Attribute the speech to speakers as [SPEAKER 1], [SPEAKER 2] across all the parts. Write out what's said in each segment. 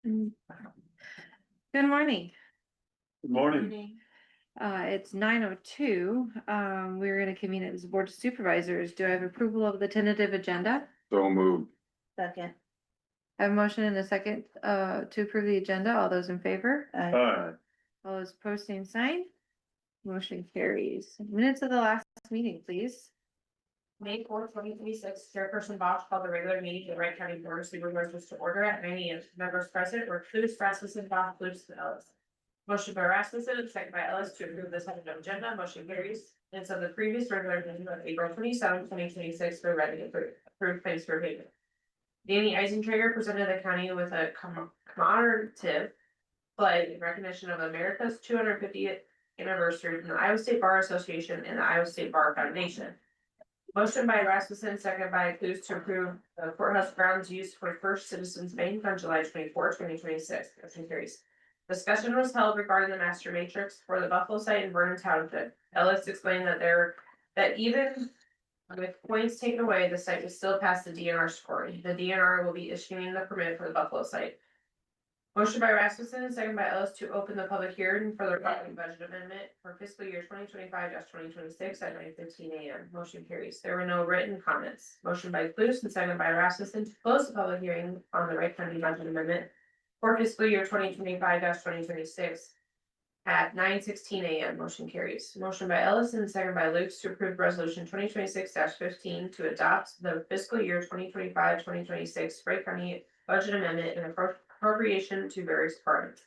[SPEAKER 1] Good morning.
[SPEAKER 2] Good morning.
[SPEAKER 1] It's 9:02. We're gonna convene as the Board of Supervisors. Do I have approval of the tentative agenda?
[SPEAKER 2] So moved.
[SPEAKER 3] Second.
[SPEAKER 1] I have a motion and a second, to approve the agenda. All those in favor?
[SPEAKER 2] Aye.
[SPEAKER 1] All those opposed, same sign. Motion carries. Minutes of the last meeting, please.
[SPEAKER 3] May 4th, 2026, Chairperson Bosch called the regular meeting of the Wright County Board of Supervisors to order at 9 a.m. Members present were Clues, Rasmussen, Bosch, Clues, and Ellis. Motion by Rasmussen and second by Ellis to approve this item of agenda. Motion carries. And so the previous regular meeting of April 27, 2026 were ready to approve claims for payment. Danny Eisentrager presented the county with a commemorative flag in recognition of America's 250th anniversary from the Iowa State Bar Association and the Iowa State Bar Foundation. Motion by Rasmussen, second by Clues to approve the courthouse grounds used for First Citizens Bank on July 24, 2026. Motion carries. Discussion was held regarding the master matrix for the Buffalo site in Vernon Township. Ellis explained that even with points taken away, the site will still pass the DNR scoring. The DNR will be issuing the permit for the Buffalo site. Motion by Rasmussen, second by Ellis to open the public hearing for the property budget amendment for fiscal year 2025-2026 at 9:15 a.m. Motion carries. There were no written comments. Motion by Clues and second by Rasmussen to close the public hearing on the Wright County budget amendment for fiscal year 2025-2026 at 9:16 a.m. Motion carries. Motion by Ellis and second by Lukes to approve resolution 2026-15 to adopt the fiscal year 2025-2026 Wright County budget amendment and appropriation to various departments.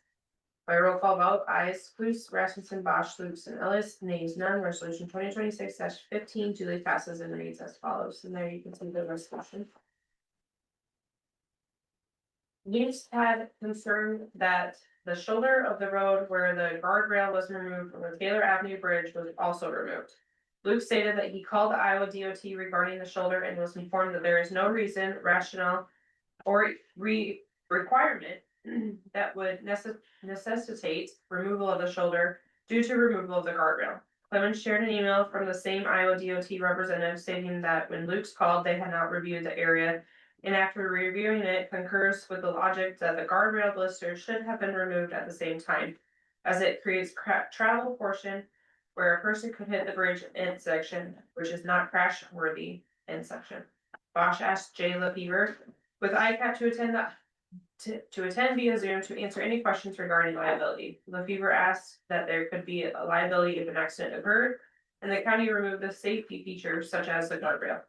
[SPEAKER 3] By roll call vote, ayes, Clues, Rasmussen, Bosch, Lukes, and Ellis, nays none. Resolution 2026-15 duly passes and reads as follows. And there you can see the resolution. Lukes had concern that the shoulder of the road where the guardrail was removed from the Taylor Avenue Bridge was also removed. Luke stated that he called the Iowa DOT regarding the shoulder and was informed that there is no reason, rationale, or requirement that would necessitate removal of the shoulder due to removal of the guardrail. Clemens shared an email from the same Iowa DOT representative stating that when Luke's called, they had not reviewed the area, and after reviewing it, concurs with the logic that the guardrail blister should have been removed at the same time, as it creates travel portion where a person could hit the bridge end section, which is not crash worthy end section. Bosch asked Jay LaFever with ICAP to attend via Zoom to answer any questions regarding liability. LaFever asked that there could be a liability if an accident occurred, and the county removed the safety features such as the guardrail.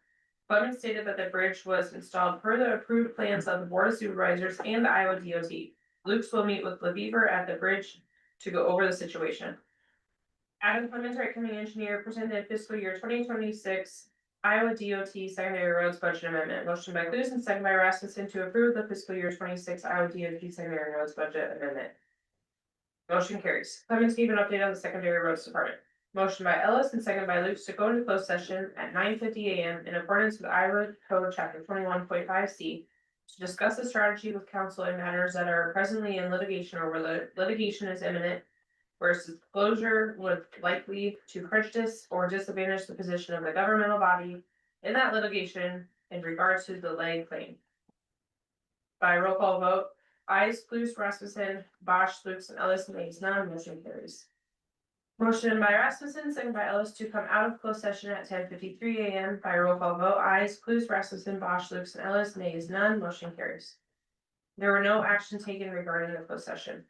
[SPEAKER 3] Clemens stated that the bridge was installed per the approved plans of the Board of Supervisors and the Iowa DOT. Lukes will meet with LaFever at the bridge to go over the situation. Adam Clemens, Wright County Engineer, presented fiscal year 2026 Iowa DOT secondary roads budget amendment. Motion by Clues and second by Rasmussen to approve the fiscal year 26 Iowa DOT secondary roads budget amendment. Motion carries. Clemens gave an update on the secondary roads department. Motion by Ellis and second by Lukes to go into closed session at 9:50 a.m. in accordance with Iowa Code Chapter 21.5C to discuss the strategy with counsel in matters that are presently in litigation or where litigation is imminent, where disclosure would likely to prejudice or disadvantage the position of the governmental body in that litigation in regards to the delay claim. By roll call vote, ayes, Clues, Rasmussen, Bosch, Lukes, and Ellis, nays none. Motion carries. Motion by Rasmussen, second by Ellis to come out of closed session at 10:53 a.m. By roll call vote, ayes, Clues, Rasmussen, Bosch, Lukes, and Ellis, nays none. Motion carries. There were no action taken regarding the closed session.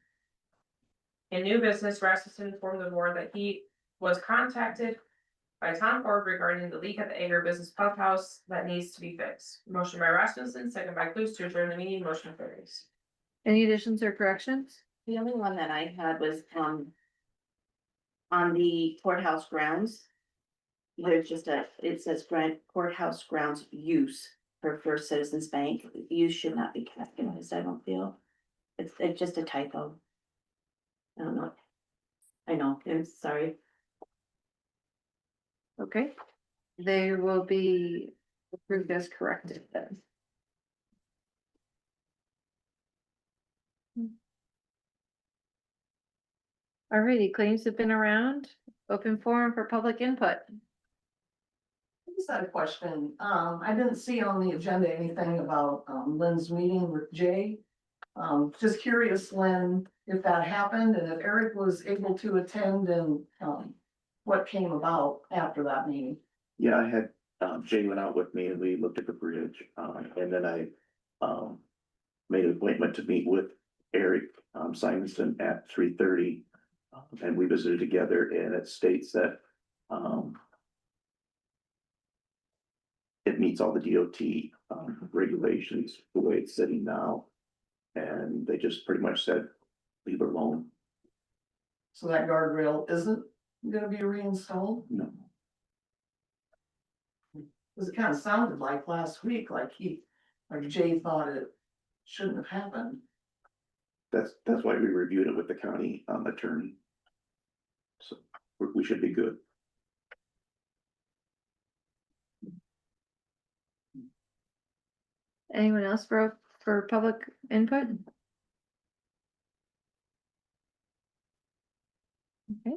[SPEAKER 3] In new business, Rasmussen informed the board that he was contacted by Tom Ford regarding the leak at the agribusiness pump house that needs to be fixed. Motion by Rasmussen, second by Clues to adjourn the meeting. Motion carries.
[SPEAKER 1] Any additions or corrections?
[SPEAKER 3] The only one that I had was on the courthouse grounds. There's just it says courthouse grounds use for First Citizens Bank. Use should not be capitalized, I don't feel. It's just a typo. I don't know. I know, I'm sorry.
[SPEAKER 1] Okay. They will be approved as corrected then. Alrighty, claims have been around. Open forum for public input.
[SPEAKER 4] I just had a question. I didn't see on the agenda anything about Lynn's meeting with Jay. Just curious if that happened and if Eric was able to attend and, what came about after that meeting.
[SPEAKER 5] Yeah, I had, Jay went out with me and we looked at the bridge, and then I, made an appointment to meet with Eric, Simonson at 3:30. And we visited together and it states that, it meets all the DOT, regulations, the way it's sitting now. And they just pretty much said, leave it alone.
[SPEAKER 4] So that guardrail isn't gonna be reinstalled?
[SPEAKER 5] No,
[SPEAKER 4] Cause it kind of sounded like last week, like Jay thought it shouldn't have happened.
[SPEAKER 5] that's why we reviewed it with the county, attorney. So we should be good.
[SPEAKER 1] Anyone else for public input? Okay.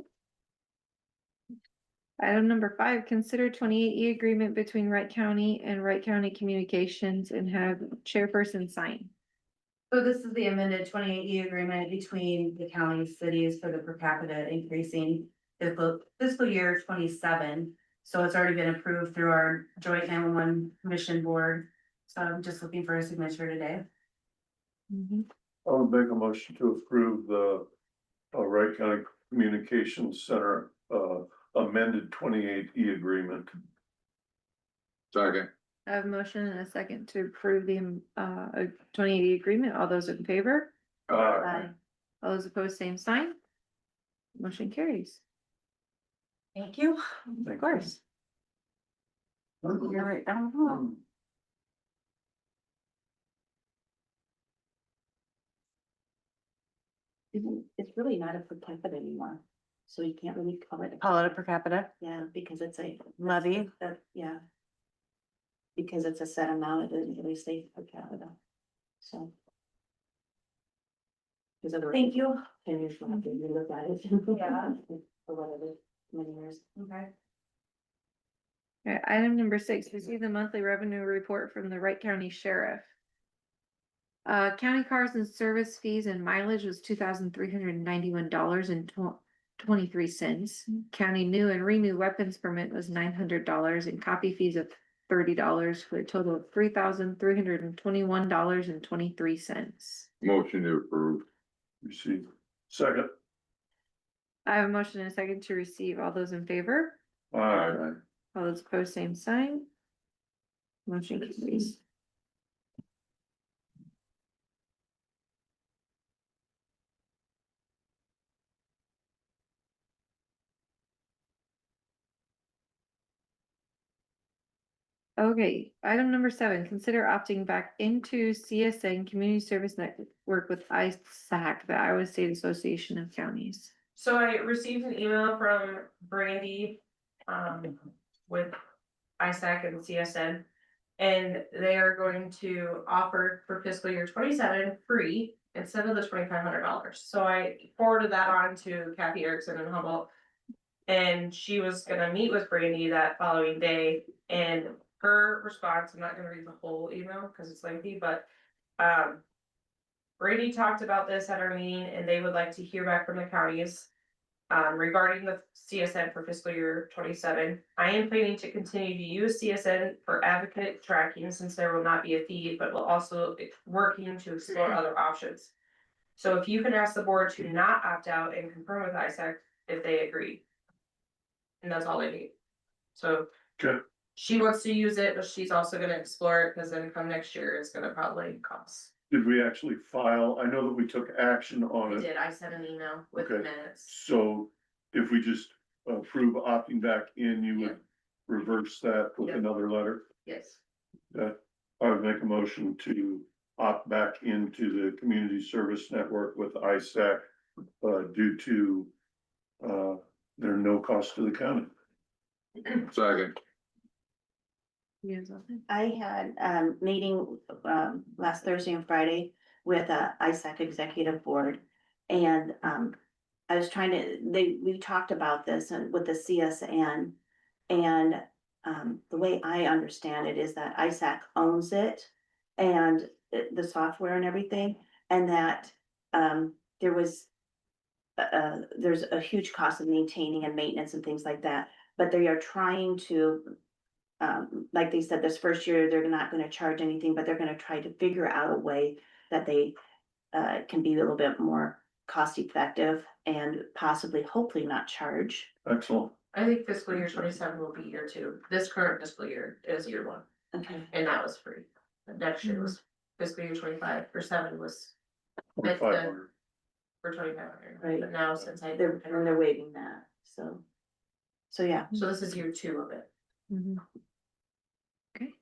[SPEAKER 1] Item number 5, consider 28E agreement between Wright County and Wright County Communications and have chairperson sign.
[SPEAKER 6] So this is the amended 28E agreement between the county cities for the per capita increasing fiscal year 27. So it's already been approved through our joint 911 commission board. So I'm just looking for a signature today.
[SPEAKER 2] I would make a motion to approve the Wright County Communications Center amended 28E agreement. Second.
[SPEAKER 1] I have a motion and a second to approve the 2080 agreement. All those in favor? All those opposed, same sign. Motion carries.
[SPEAKER 6] Thank you.
[SPEAKER 1] Of course.
[SPEAKER 6] You're right down. It's really not a per capita anymore, so you can't really call it.
[SPEAKER 7] Call it a per capita
[SPEAKER 6] Yeah, because it's a
[SPEAKER 7] levy.
[SPEAKER 6] yeah. Because it's a set amount, it doesn't really say per capita, so. Thank you. 10 years from after you look at it. Yeah. Or whatever, many years. Okay.
[SPEAKER 1] Okay, item number 6, receive the monthly revenue report from the Wright County Sheriff. County cars and service fees and mileage was $2,391.23. County new and renew weapons permit was $900 and copy fees of $30 for a total of $3,321.23.
[SPEAKER 2] Motion to approve. Receive. Second.
[SPEAKER 1] I have a motion and a second to receive. All those in favor?
[SPEAKER 2] Aye.
[SPEAKER 1] All those opposed, same sign. Motion carries. Okay, item number 7, consider opting back into CSN Community Service Network with ISAC, the Iowa State Association of Counties.
[SPEAKER 3] So I received an email from Brandy, with ISAC and CSN. And they are going to offer for fiscal year 27 free instead of the $2,500. So I forwarded that on to Kathy Erickson in Humboldt. And she was gonna meet with Brandy that following day, and her response, I'm not gonna read the whole email because it's lengthy, but Brandy talked about this at our meeting and they would like to hear back from the counties regarding the CSN for fiscal year 27. I am planning to continue to use CSN for advocate tracking since there will not be a fee, but will also working to explore other options. So if you can ask the board to not opt out and confirm with ISAC if they agree. And that's all they need. So.
[SPEAKER 2] Okay.
[SPEAKER 3] She wants to use it, but she's also gonna explore it, because then come next year, it's gonna probably cost.
[SPEAKER 2] Did we actually file? I know that we took action on
[SPEAKER 3] I
[SPEAKER 2] it.
[SPEAKER 3] did, I sent an email with the
[SPEAKER 2] Okay.
[SPEAKER 3] minutes.
[SPEAKER 2] So if we just approve opting back in, you would reverse that with
[SPEAKER 3] Yeah.
[SPEAKER 2] another letter?
[SPEAKER 3] Yes.
[SPEAKER 2] I would make a motion to opt back into the community service network with ISAC, due to, there are no cost to the county. Second.
[SPEAKER 1] Yes.
[SPEAKER 6] I had meeting last Thursday and Friday with ISAC executive board. And I was trying to, we talked about this and with the CSN. And the way I understand it is that ISAC owns it and the software and everything. and that, there was. There's a huge cost of maintaining and maintenance and things like that, but they are trying to. Like they said, this first year, they're not gonna charge anything, but they're gonna try to figure out a way that they. Can be a little bit more cost effective and possibly, hopefully not charge.
[SPEAKER 2] Excellent.
[SPEAKER 3] I think fiscal year 27 will be year 2. This current fiscal year is year 1,
[SPEAKER 6] Okay.
[SPEAKER 3] and that was free. The next year was fiscal year 25, or 7 was
[SPEAKER 2] 4,500.
[SPEAKER 3] for 25.
[SPEAKER 6] Right.
[SPEAKER 3] But now since
[SPEAKER 6] They're waiving that, so. So, yeah.
[SPEAKER 3] so this is year 2 of it.
[SPEAKER 1] Mhm. Okay.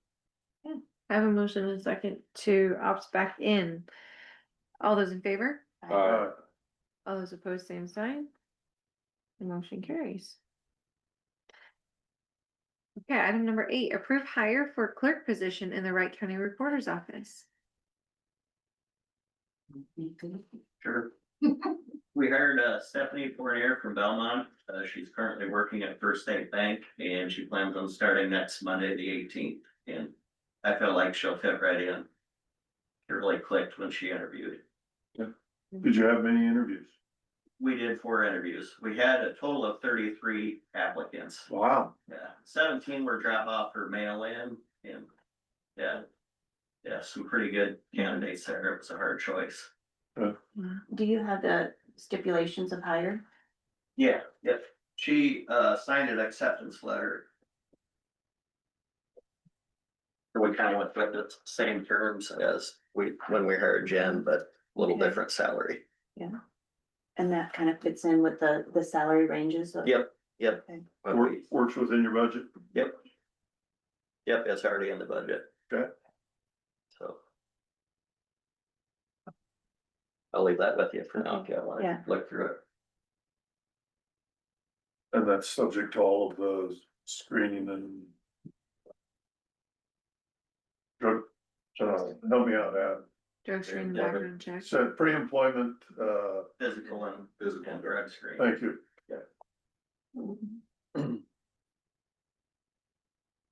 [SPEAKER 1] Yeah, I have a motion and a second to opt back in. All those in favor? All those opposed, same sign. The motion carries. Okay, item number 8, approve hire for clerk position in the Wright County Recorder's Office.
[SPEAKER 7] Sure. We hired Stephanie Fournier from Belmont. She's currently working at First State Bank and she plans on starting next Monday, the 18th. And I feel like she'll fit right in. It really clicked when she interviewed.
[SPEAKER 2] Did you have many interviews?
[SPEAKER 7] We did 4 interviews. We had a total of 33 applicants.
[SPEAKER 2] Wow.
[SPEAKER 7] Yeah, 17 were drop off or mail in and yeah. Yeah, some pretty good candidates there. It was a hard choice.
[SPEAKER 6] Do you have the stipulations of hire?
[SPEAKER 7] Yeah, yep. She signed an acceptance letter. We kind of went with the same terms as when we hired Jen, but a little
[SPEAKER 6] Okay.
[SPEAKER 7] different salary.
[SPEAKER 6] And that kind of fits in with the salary ranges of.
[SPEAKER 7] Yep.
[SPEAKER 6] Okay.
[SPEAKER 7] But we-
[SPEAKER 2] Works within your budget?
[SPEAKER 7] Yep. Yep, it's already in the budget.
[SPEAKER 2] Okay.
[SPEAKER 7] So. I'll leave that with you for now if you want
[SPEAKER 6] Yeah.
[SPEAKER 7] to look through it.
[SPEAKER 2] And that's subject to all of those screening and. Drug, help me out, Ad.
[SPEAKER 1] Drug screen and
[SPEAKER 7] Yeah.
[SPEAKER 1] background check.
[SPEAKER 2] So pre-employment,
[SPEAKER 7] Physical and drug screen.
[SPEAKER 2] thank you.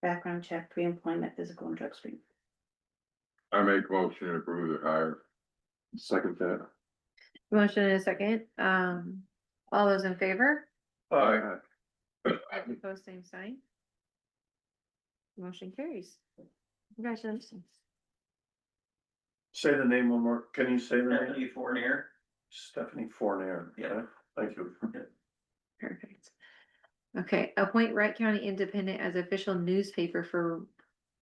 [SPEAKER 6] Background check, pre-employment, physical and drug screen.
[SPEAKER 8] I make motion to approve the hire.
[SPEAKER 2] Second that.
[SPEAKER 1] Motion and a second, all those in favor?
[SPEAKER 2] Aye.
[SPEAKER 1] Opposed, same sign. Motion carries. Congratulations.
[SPEAKER 2] Say the name one more, can you say the name?
[SPEAKER 7] Stephanie Fournier.
[SPEAKER 2] Stephanie Fournier.
[SPEAKER 7] Yeah.
[SPEAKER 2] Okay, thank you.
[SPEAKER 1] Perfect. Okay, appoint Wright County Independent as official newspaper for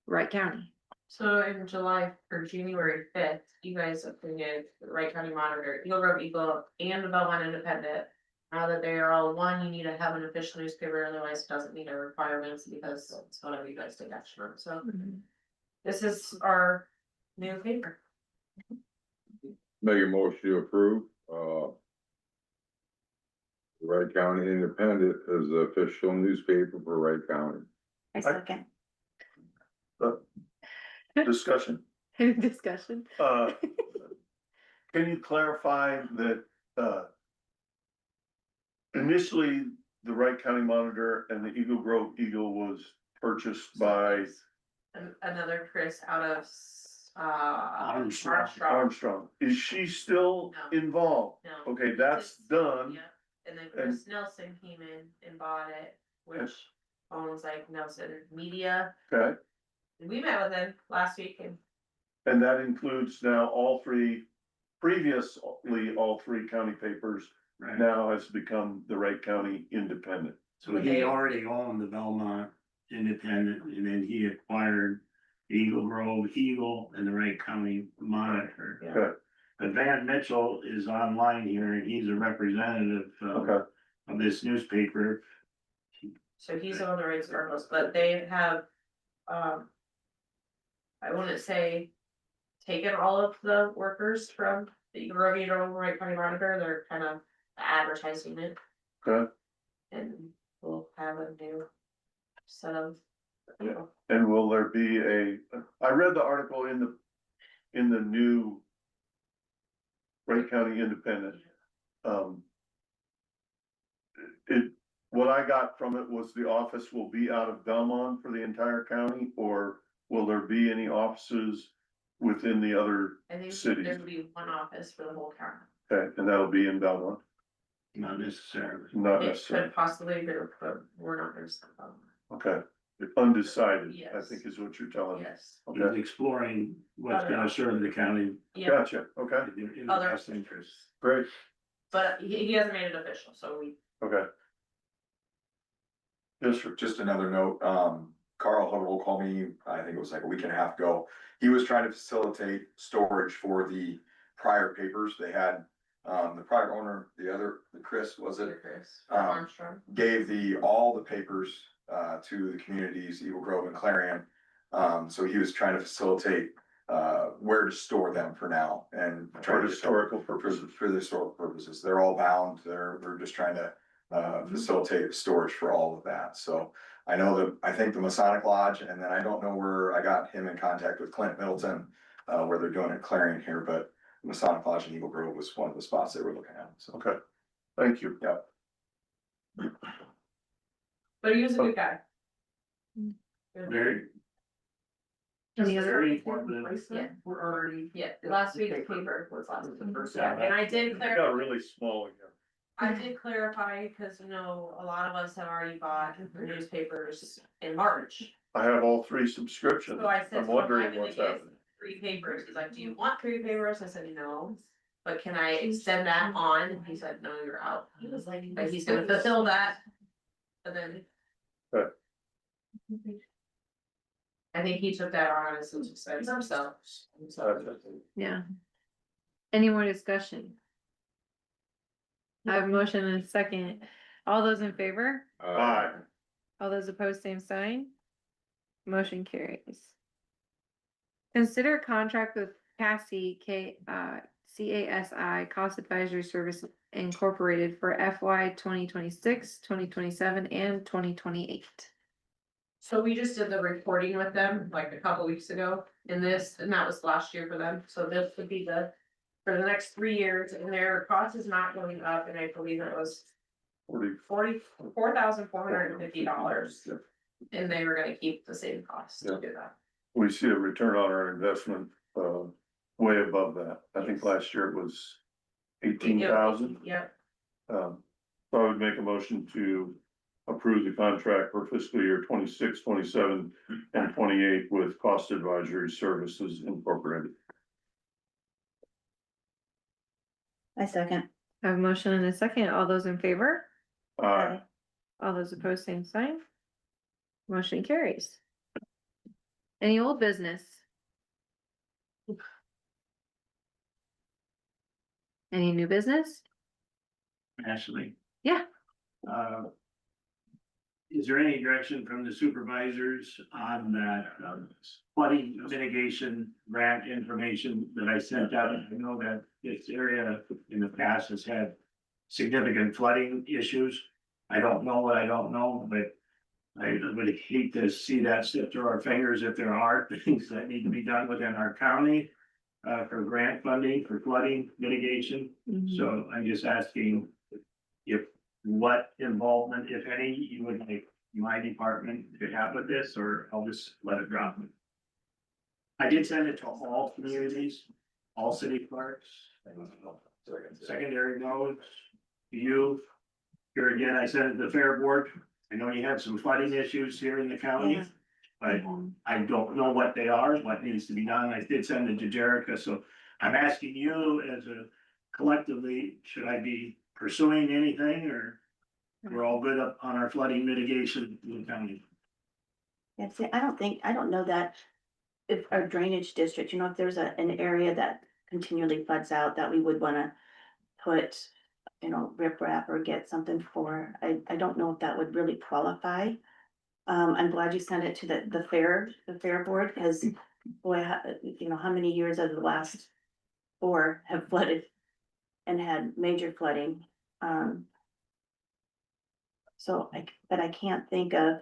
[SPEAKER 1] Wright County.
[SPEAKER 3] So in July or January 5th, you guys appointed the Wright County Monitor, Eagle Grove Eagle and the Belmont Independent. Now that they are all one, you need to have an official newspaper, otherwise it doesn't meet our requirements because it's whatever you guys take action on, so. This is our new paper.
[SPEAKER 8] Make a motion to approve, Wright County Independent is the official newspaper for Wright County.
[SPEAKER 6] I second.
[SPEAKER 2] Discussion,
[SPEAKER 1] Any discussion?
[SPEAKER 2] can you clarify that, initially, the Wright County Monitor and the Eagle Grove Eagle was purchased by
[SPEAKER 3] Another Chris out of,
[SPEAKER 4] Armstrong.
[SPEAKER 2] Armstrong. Is she still
[SPEAKER 3] No.
[SPEAKER 2] involved?
[SPEAKER 3] No.
[SPEAKER 2] Okay, that's done.
[SPEAKER 3] Yeah, and then Chris Nelson came in and bought it, which owns like Nelson Media.
[SPEAKER 2] Okay,
[SPEAKER 3] We met with him last week and
[SPEAKER 2] and that includes now previously all 3 county papers
[SPEAKER 9] Right,
[SPEAKER 2] now has become the Wright County Independent.
[SPEAKER 9] so he already owned the Belmont Independent, and then he acquired Eagle Grove Eagle and the Wright County Monitor.
[SPEAKER 2] Okay,
[SPEAKER 9] But Van Mitchell is online here, and he's a representative
[SPEAKER 2] okay,
[SPEAKER 9] of this newspaper.
[SPEAKER 3] so he's on the right circles, but they have, I wouldn't say taken all of the workers from the Eagle Grove Eagle Wright County Monitor, they're kind of advertising it.
[SPEAKER 2] okay.
[SPEAKER 3] And we'll have a new set of people.
[SPEAKER 2] And will there be I read the article in the new Wright County Independent. What I got from it was the office will be out of Belmont for the entire county, or will there be any offices within the other,
[SPEAKER 3] I think
[SPEAKER 2] Cities.
[SPEAKER 3] there would be one office for the whole county.
[SPEAKER 2] okay, and that'll be in Belmont,
[SPEAKER 9] Not necessarily.
[SPEAKER 2] not
[SPEAKER 3] It
[SPEAKER 2] necessarily,
[SPEAKER 3] could possibly be, but we're not gonna stop them.
[SPEAKER 2] okay. Undecided, I
[SPEAKER 3] Yes.
[SPEAKER 2] think is what you're telling me.
[SPEAKER 3] Yes.
[SPEAKER 9] He's
[SPEAKER 2] Okay,
[SPEAKER 9] exploring what's gonna serve the county
[SPEAKER 3] Yeah,
[SPEAKER 2] gotcha, okay,
[SPEAKER 9] in the
[SPEAKER 3] Other-
[SPEAKER 9] best interest.
[SPEAKER 2] great,
[SPEAKER 3] but he hasn't made it official, so we,
[SPEAKER 2] okay. Yes, sir.
[SPEAKER 10] Just another note, Carl Huddle called me, I think it was like a week and a half ago. He was trying to facilitate storage for the prior papers they had. The prior owner, the Chris, was it?
[SPEAKER 3] Chris,
[SPEAKER 10] Um,
[SPEAKER 3] Armstrong.
[SPEAKER 10] Gave all the papers, to the communities, Eagle Grove and Clarion. So he was trying to facilitate, where to store them for now and.
[SPEAKER 2] For
[SPEAKER 10] try to
[SPEAKER 2] historical
[SPEAKER 10] For,
[SPEAKER 2] purposes.
[SPEAKER 10] for the historical purposes. They're all bound. We're just trying to, facilitate storage for all of that. So I know I think the Masonic Lodge, and then I don't know where I got him in contact with Clint Middleton, where they're doing it Clarion here, but Masonic Lodge in Eagle Grove was one of the spots they were looking at, so.
[SPEAKER 2] Okay, thank you.
[SPEAKER 10] Yep.
[SPEAKER 3] But he was a good guy.
[SPEAKER 9] Very,
[SPEAKER 1] Any other?
[SPEAKER 9] very informative.
[SPEAKER 3] Yeah.
[SPEAKER 4] We're already.
[SPEAKER 3] Yeah, last week's paper was last week.
[SPEAKER 9] Yeah.
[SPEAKER 3] And I did
[SPEAKER 2] It
[SPEAKER 3] clarify.
[SPEAKER 2] got really small again.
[SPEAKER 3] I did clarify, cause you know, a lot of us have already bought newspapers in March.
[SPEAKER 2] I have all 3 subscriptions,
[SPEAKER 3] So I said,
[SPEAKER 2] I'm
[SPEAKER 3] so why
[SPEAKER 2] wondering
[SPEAKER 3] do
[SPEAKER 2] what's
[SPEAKER 3] they get
[SPEAKER 2] happening.
[SPEAKER 3] 3 papers? He's like, do you want 3 papers? I said, no. But can I extend that on? And he said, no, you're out. He was like, but he's gonna fulfill that. And then.
[SPEAKER 2] Okay.
[SPEAKER 3] I think he took that on as his expense himself. So,
[SPEAKER 1] Yeah. Any more discussion? I have a motion and a second. All those in favor?
[SPEAKER 2] Aye.
[SPEAKER 1] All those opposed, same sign. Motion carries. Consider contract with CASI, CASI Cost Advisory Service Incorporated for FY 2026, 2027, and 2028.
[SPEAKER 3] so we just did the reporting with them like a couple weeks ago in this, and that was last year for them. So this would be for the next 3 years, and their cost is not going up, and I believe it was 44,450. And they were gonna keep the same cost to do that.
[SPEAKER 2] We see a return on our investment, way above that. I think last year it was 18,000.
[SPEAKER 3] Yep,
[SPEAKER 2] So I would make a motion to approve the contract for fiscal year 26, 27, and 28 with Cost Advisory Services Incorporated.
[SPEAKER 6] I second.
[SPEAKER 1] I have a motion and a second. All those in favor?
[SPEAKER 2] Aye.
[SPEAKER 1] All those opposed, same sign. Motion carries. Any old business? Any new business?
[SPEAKER 9] Ashley.
[SPEAKER 1] Yeah.
[SPEAKER 9] Is there any direction from the supervisors on that flooding mitigation grant information that I sent out? I know that this area in the past has had significant flooding issues. I don't know what I don't know, but I would hate to see that slip through our fingers if there are things that need to be done within our county for grant funding, for flooding mitigation. So I'm just asking if what involvement, if any, you would like my department to have with this, or I'll just let it drop. I did send it to all communities, all city clerks, secondary roads, you. Here again, I sent it to the Fair Board. I know you had some flooding issues here in the county, but I don't know what they are, what needs to be done. I did send it to Jerica, so I'm asking you as a collectively, should I be pursuing anything, or we're all good up on our flooding mitigation in the county?
[SPEAKER 11] Yeah, see, I don't know that if our drainage district, if there's an area that continually floods out that we would wanna put, riprap or get something for, I don't know if that would really qualify. I'm glad you sent it to the fair board, because boy, how many years out of the last 4 have flooded and had major flooding. But I can't think of,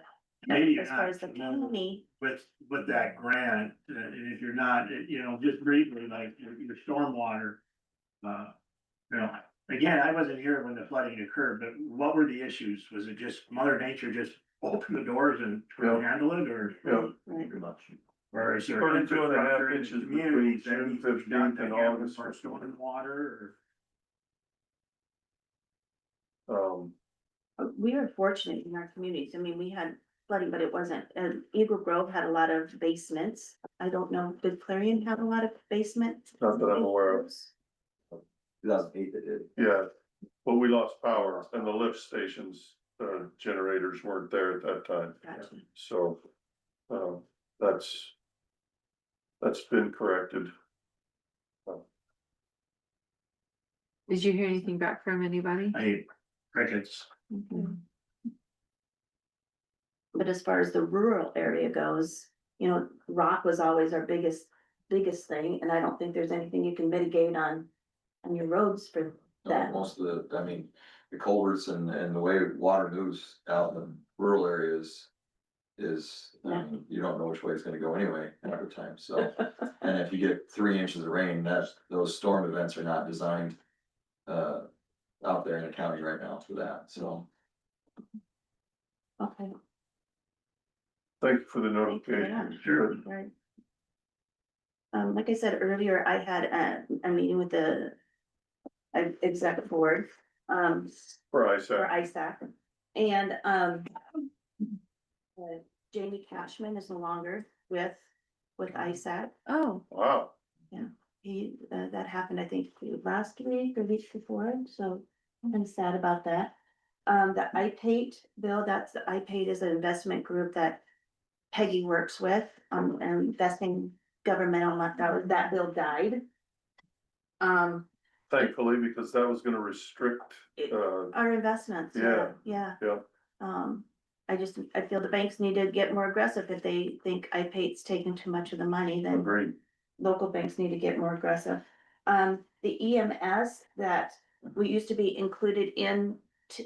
[SPEAKER 9] Maybe you're
[SPEAKER 11] as far
[SPEAKER 9] not
[SPEAKER 11] as the
[SPEAKER 9] familiar
[SPEAKER 11] county.
[SPEAKER 9] with that grant, and if you're not, just briefly, like your stormwater. Again, I wasn't here when the flooding occurred, but what were the issues? Was it just Mother Nature just opened the doors and couldn't handle it, or?
[SPEAKER 2] Yeah,
[SPEAKER 11] Right.
[SPEAKER 5] Pretty much.
[SPEAKER 9] Or is there
[SPEAKER 2] 32 and a half
[SPEAKER 9] infrastructure in
[SPEAKER 2] inches
[SPEAKER 9] the
[SPEAKER 2] between
[SPEAKER 9] communities that
[SPEAKER 2] June
[SPEAKER 9] needs to be
[SPEAKER 2] 15th
[SPEAKER 9] done to
[SPEAKER 2] and
[SPEAKER 9] handle
[SPEAKER 2] August
[SPEAKER 9] more
[SPEAKER 2] 1st?
[SPEAKER 9] storm water
[SPEAKER 11] We were fortunate in our communities. I mean, we had flooding, but it wasn't, Eagle Grove had a lot of basements. I don't know, did Clarion have a lot of basements?
[SPEAKER 2] not that I'm aware of.
[SPEAKER 10] 2008 they did.
[SPEAKER 2] Yeah, but we lost power and the lift stations, generators weren't there at that time.
[SPEAKER 11] Gotcha.
[SPEAKER 2] So, that's been corrected.
[SPEAKER 1] Did you hear anything back from anybody?
[SPEAKER 9] I, crickets.
[SPEAKER 1] Okay.
[SPEAKER 11] But as far as the rural area goes, you know, rock was always our biggest thing, and I don't think there's anything you can mitigate on your roads for that.
[SPEAKER 10] Most of the, I mean, the culverts and the way water moves out in the rural areas is, I mean, you don't know which way it's gonna go anyway, half the time, so. And if you get 3 inches of rain, those storm events are not designed, out there in the county right now for that, so.
[SPEAKER 11] Okay.
[SPEAKER 2] Thank you for the
[SPEAKER 11] Thank you,
[SPEAKER 2] notification.
[SPEAKER 11] yeah.
[SPEAKER 2] Sure.
[SPEAKER 11] Right. Like I said earlier, I had a meeting with the exec board,
[SPEAKER 2] For
[SPEAKER 11] for
[SPEAKER 2] ISAC,
[SPEAKER 11] ISAC. And, Jamie Cashman is no longer with ISAC.
[SPEAKER 1] Oh,
[SPEAKER 2] wow,
[SPEAKER 11] He, that happened, I think, last week or week before, so I'm sad about that. The IPATE bill, the IPATE is an investment group that Peggy works with, and investing governmental, that bill died.
[SPEAKER 2] thankfully, because that was gonna restrict,
[SPEAKER 11] Our investments, yeah.
[SPEAKER 2] yeah.
[SPEAKER 11] I feel the banks need to get more aggressive if they think IPATE's taking too much of the money, then
[SPEAKER 2] Agreed.
[SPEAKER 11] local banks need to get more aggressive. The EMS that we used to be included in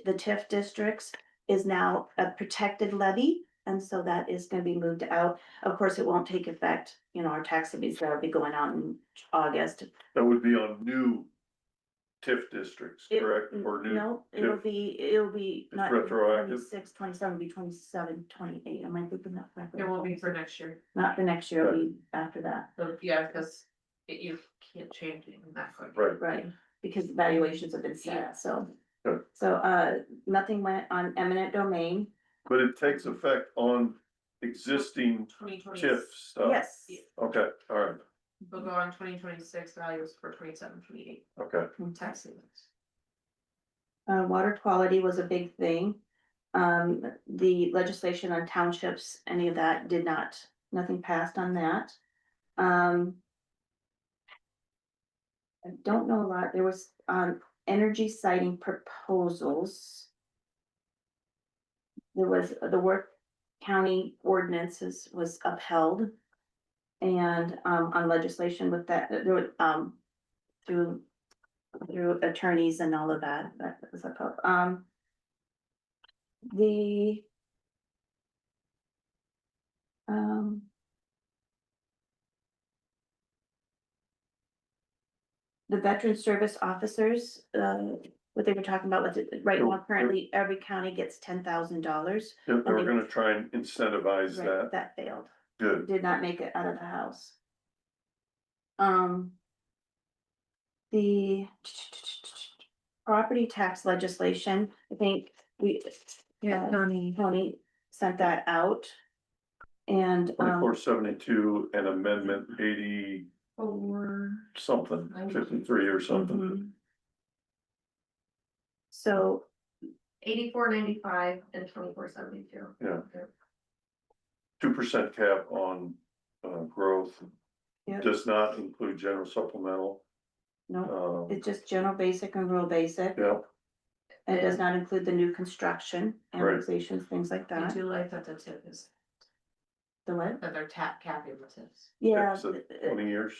[SPEAKER 11] the TIF districts is now a protected levy. And so that is gonna be moved out. Of course, it won't take effect, you know, our tax levies that'll be going out in August.
[SPEAKER 2] That would be on new TIF districts,
[SPEAKER 11] It-
[SPEAKER 2] correct? Or new?
[SPEAKER 11] No, it'll
[SPEAKER 2] TIF?
[SPEAKER 11] be
[SPEAKER 2] It's
[SPEAKER 11] not
[SPEAKER 2] retroactive?
[SPEAKER 11] 26, 27, be 27, 28. Am I thinking that correctly?
[SPEAKER 3] It won't be for next year,
[SPEAKER 11] Not for next year, it'll be after that,
[SPEAKER 3] so, yeah, because you can't change it in that quick.
[SPEAKER 2] Right,
[SPEAKER 11] right? Because valuations have been
[SPEAKER 3] Yeah.
[SPEAKER 11] set, so.
[SPEAKER 2] Good.
[SPEAKER 11] So, nothing went on eminent domain.
[SPEAKER 2] but it takes effect on existing
[SPEAKER 3] 2020,
[SPEAKER 2] TIF stuff.
[SPEAKER 11] Yes.
[SPEAKER 2] Okay, all right,
[SPEAKER 3] we'll go on 2026 values for 27, 28
[SPEAKER 2] okay.
[SPEAKER 3] tax savings.
[SPEAKER 11] Water quality was a big thing. The legislation on townships, any of that nothing passed on that. I don't know a lot, there was, energy siting proposals. There was, the Work County ordinances was upheld. And, on legislation with that, there was, through attorneys and all of that, that was upheld. The veteran service officers, what they were talking about with it, right now, currently, every county gets $10,000.
[SPEAKER 2] Yep, they were gonna try and incentivize that.
[SPEAKER 11] That failed,
[SPEAKER 2] Good.
[SPEAKER 11] did not make it out of the house. The property tax legislation, I think
[SPEAKER 1] yeah, Tony.
[SPEAKER 11] Tony sent that out. And,
[SPEAKER 2] 2472 and amendment 80 something, 53 or something.
[SPEAKER 11] mhm. So,
[SPEAKER 3] 84.95 and 24.72.
[SPEAKER 2] Yeah. 2% cap on, growth.
[SPEAKER 11] Yep.
[SPEAKER 2] Does not include general supplemental.
[SPEAKER 11] no, it's just general basic and rural basic.
[SPEAKER 2] Yeah,
[SPEAKER 11] And it does not include the new construction,
[SPEAKER 2] Right.
[SPEAKER 11] annexations, things like
[SPEAKER 3] I
[SPEAKER 11] that.
[SPEAKER 3] do like that the tip is,
[SPEAKER 11] The what?
[SPEAKER 3] that they're capping the tips.
[SPEAKER 11] Yeah.
[SPEAKER 2] so 20 years.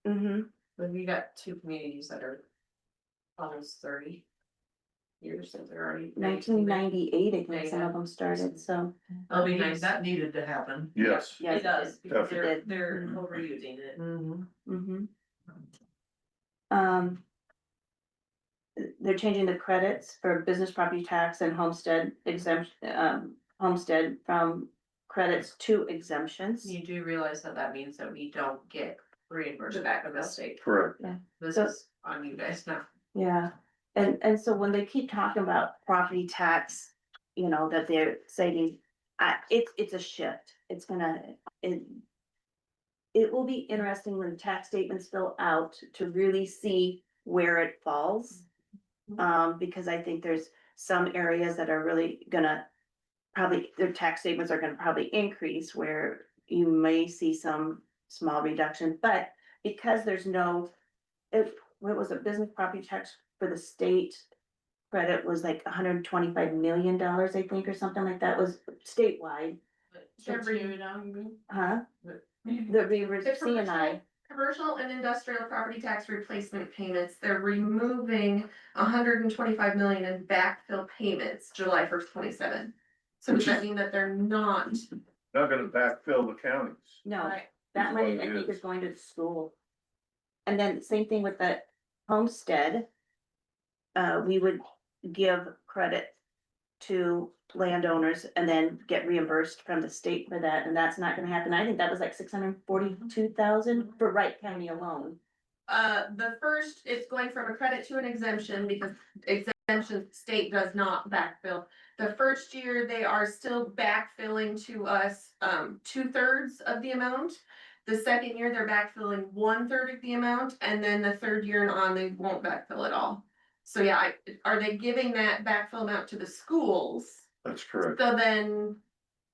[SPEAKER 11] Mm-hmm.
[SPEAKER 3] But we got two communities that are almost 30 years since they're already.
[SPEAKER 11] 1998, I think some of them started, so.
[SPEAKER 3] It'll be nice.
[SPEAKER 4] That needed to happen.
[SPEAKER 2] Yes.
[SPEAKER 11] Yeah,
[SPEAKER 3] It does, because
[SPEAKER 11] Definitely.
[SPEAKER 3] they're
[SPEAKER 11] Mhm.
[SPEAKER 3] overusing it.
[SPEAKER 11] Mm-hmm. They're changing the credits for business property tax and homestead exemption, homestead from credits to exemptions.
[SPEAKER 3] You do realize that that means that we don't get reimbursed back of the state.
[SPEAKER 2] Correct.
[SPEAKER 3] This
[SPEAKER 11] So-
[SPEAKER 3] is on you guys now.
[SPEAKER 11] Yeah, and so when they keep talking about property tax, you know, that they're saying, it's a shift, it's gonna, it will be interesting when the tax statements fill out to really see where it falls. Because I think there's some areas that are really gonna, probably, their tax statements are gonna probably increase where you may see some small reduction, but because there's no, what was it, business property tax for the state credit was like $125 million, I think, or something like that, was statewide, huh? The CNI,
[SPEAKER 12] Commercial and industrial property tax replacement payments, they're removing 125 million in backfill payments, July 1st, 27. So does that mean that they're not?
[SPEAKER 2] Not gonna backfill the counties.
[SPEAKER 11] no,
[SPEAKER 12] Right.
[SPEAKER 11] that
[SPEAKER 2] Is
[SPEAKER 11] money
[SPEAKER 2] what
[SPEAKER 11] I
[SPEAKER 2] it
[SPEAKER 11] think
[SPEAKER 2] is.
[SPEAKER 11] is going to the school. And then same thing with the homestead. We would give credit to landowners and then get reimbursed from the state for that, and that's not gonna happen. I think that was like 642,000 for Wright County alone.
[SPEAKER 12] The first, it's going from a credit to an exemption because exemption state does not backfill. The first year, they are still backfilling to us, 2/3 of the amount. The second year, they're backfilling 1/3 of the amount, and then the third year and on, they won't backfill at all. So yeah, are they giving that backfill amount to the schools?
[SPEAKER 2] That's correct.
[SPEAKER 12] So then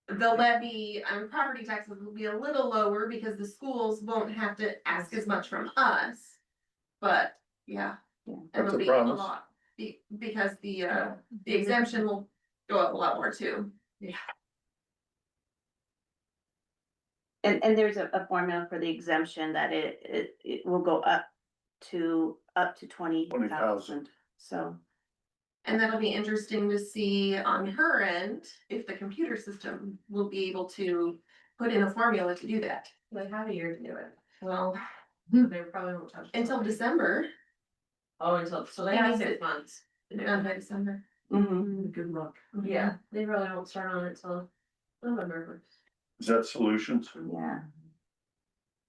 [SPEAKER 12] the levy on property taxes will be a little lower because the schools won't have to ask as much from us. But yeah,
[SPEAKER 2] That's
[SPEAKER 12] it'll
[SPEAKER 2] a
[SPEAKER 12] be a
[SPEAKER 2] promise.
[SPEAKER 12] lot, because the exemption will go up a lot more too.
[SPEAKER 11] And there's a formula for the exemption that it will go up to 20,000, so.
[SPEAKER 12] And that'll be interesting to see on her end, if the computer system will be able to put in a formula to do that.
[SPEAKER 3] They have a year to do it.
[SPEAKER 12] Well,
[SPEAKER 3] They probably won't touch. it
[SPEAKER 12] until
[SPEAKER 3] December.
[SPEAKER 12] December,
[SPEAKER 3] Oh, until, so they
[SPEAKER 12] It
[SPEAKER 3] have
[SPEAKER 12] needs
[SPEAKER 3] 6
[SPEAKER 12] it.
[SPEAKER 3] months.
[SPEAKER 12] done by December.
[SPEAKER 11] Good luck.
[SPEAKER 3] Yeah, they probably won't start on it till November.
[SPEAKER 2] Is that solutions?
[SPEAKER 11] Yeah,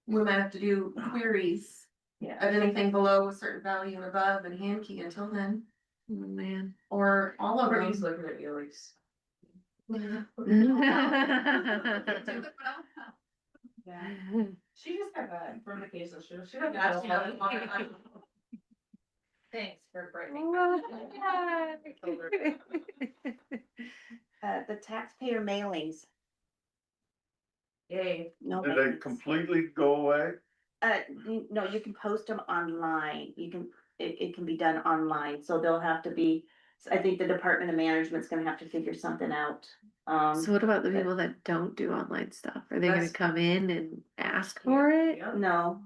[SPEAKER 12] We might have to do queries
[SPEAKER 11] yeah.
[SPEAKER 12] of anything below a certain value and above and hand key until then,
[SPEAKER 1] Oh, man.
[SPEAKER 12] or all of
[SPEAKER 3] He's
[SPEAKER 12] them.
[SPEAKER 3] looking at you, Elise. She just got back from vacation, she doesn't ask me. Thanks for brightening.
[SPEAKER 11] The taxpayer mailings,
[SPEAKER 3] Yay.
[SPEAKER 11] no.
[SPEAKER 2] Did they
[SPEAKER 11] maintenance.
[SPEAKER 2] completely go away?
[SPEAKER 11] No, you can post them online, it can be done online, so they'll have to be, I think the Department of Management's gonna have to figure something out.
[SPEAKER 1] So what about the people that don't do online stuff? Are they gonna
[SPEAKER 3] That's-
[SPEAKER 1] come in and ask for it?
[SPEAKER 3] Yeah.
[SPEAKER 11] No,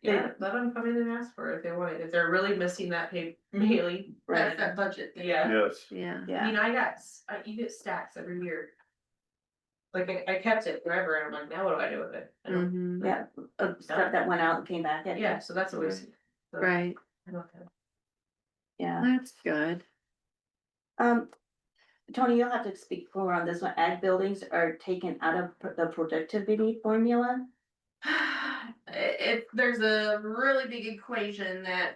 [SPEAKER 3] Yeah, let them come in and ask for it if they want it, if they're really missing that mailing.
[SPEAKER 12] That's
[SPEAKER 11] right,
[SPEAKER 12] that budget thing.
[SPEAKER 3] Yeah.
[SPEAKER 2] Yes.
[SPEAKER 1] Yeah.
[SPEAKER 3] I mean,
[SPEAKER 11] yeah,
[SPEAKER 3] you get stacks every year. Like, I kept it forever, and I'm like, now what do I do with it? I don't-
[SPEAKER 1] Mhm.
[SPEAKER 11] yeah, stuff that went out and came back in.
[SPEAKER 3] Yeah, so that's always. so
[SPEAKER 1] Right,
[SPEAKER 3] I don't have-
[SPEAKER 11] Yeah,
[SPEAKER 1] that's good.
[SPEAKER 11] Tony, you'll have to speak more on this one, ag buildings are taken out of the productivity formula.
[SPEAKER 12] There's a really big equation that